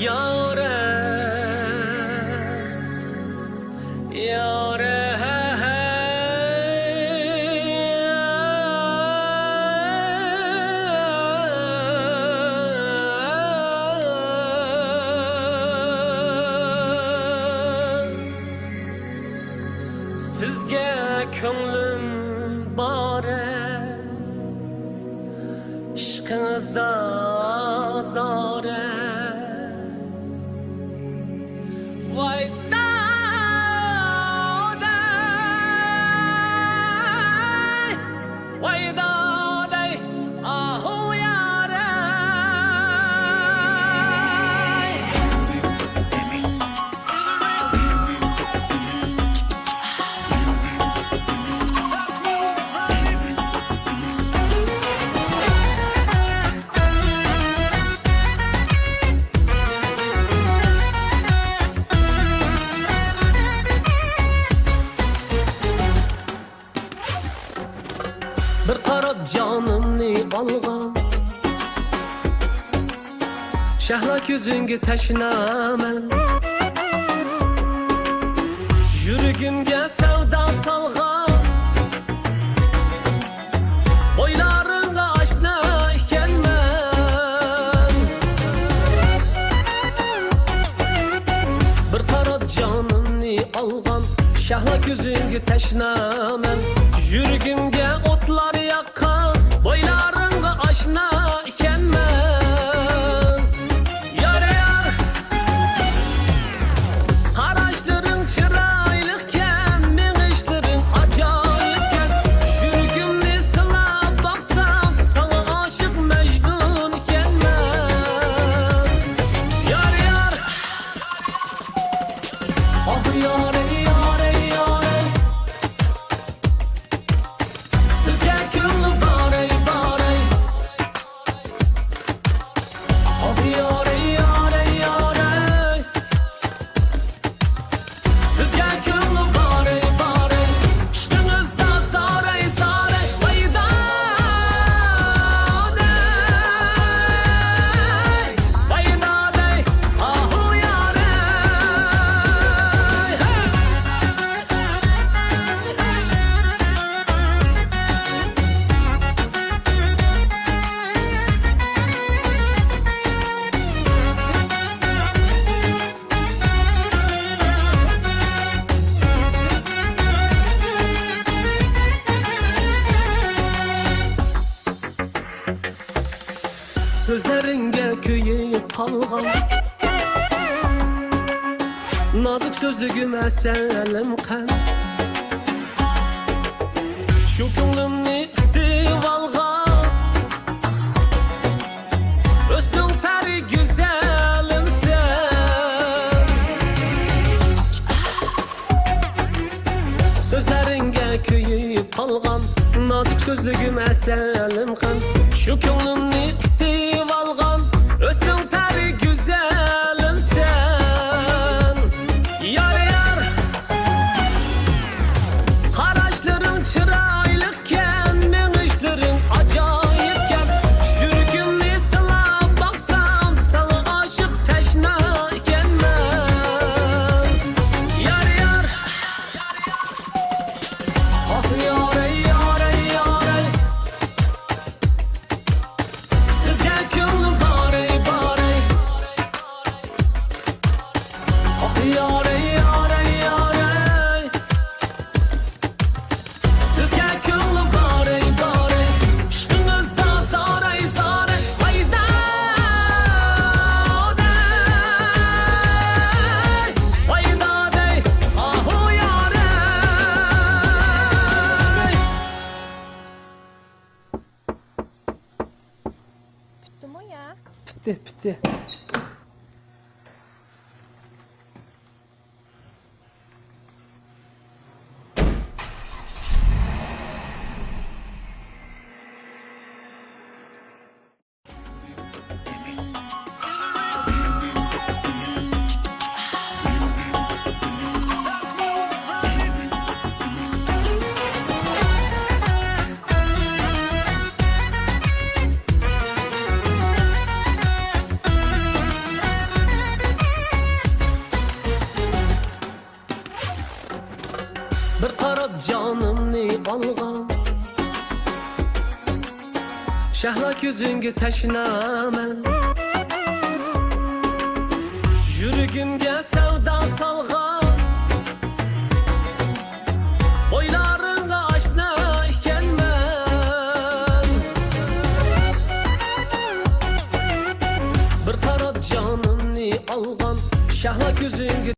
yâre, yâre. Sizge ko'nglim bore, ishqingizda azore. Voy daday, voy daday, ahu yare. Bir qarab canımni olgan, shahla ko'zingga tashnaman. Yuragimga savdo solgan, o'ylaringga oshna ekanman. Bir qarab canımni olgan, shahla ko'zingga tashnaman. Yuragimga o'tlar yaqqan, bo'ylaringga oshna ekanman. Yar yar, qarashlaring chiroylikan, meng'ishlaring ajoyibkan. Yuragimni silab boqsam, sana oshiq majnun ekanman. Yar yar, oh yore, yore, yore. Sizga ko'nglim bore, bore. Oh yore, yore, yore. Sizga ko'nglim bore, bore. Ishqingizda zore, zore. Voy daday, voy daday, ahu yore. Sözleringge kuyup kalgan, nazik sözlügüm eselim kan. Şu ko'nglimni itib olgan, o'zing pari güzelimsen. Sözleringge kuyup kalgan, nazik sözlügüm eselim kan. Şu ko'nglimni itib olgan, o'zing pari güzelimsen. Yar yar, qarashlaring chiroylikan, meng'ishlaring ajoyibkan. Yuragimni silab boqsam, sana oshiq tashna ekanman. Yar yar, oh yore, yore, yore. Sizga ko'nglim bore, bore. Oh yore, yore, yore. Sizga ko'nglim bore, bore. Ishqingizda zore, zore. Voy daday, voy daday, ahu yore. Bitti mi ya? Bitti, bitti. canımni algan Şəhla gözüngü təşnəmən Yürügümgə sevda salgan Boylarınğa aşna ikən mən Bir taraf canımni algan Şəhla gözüngü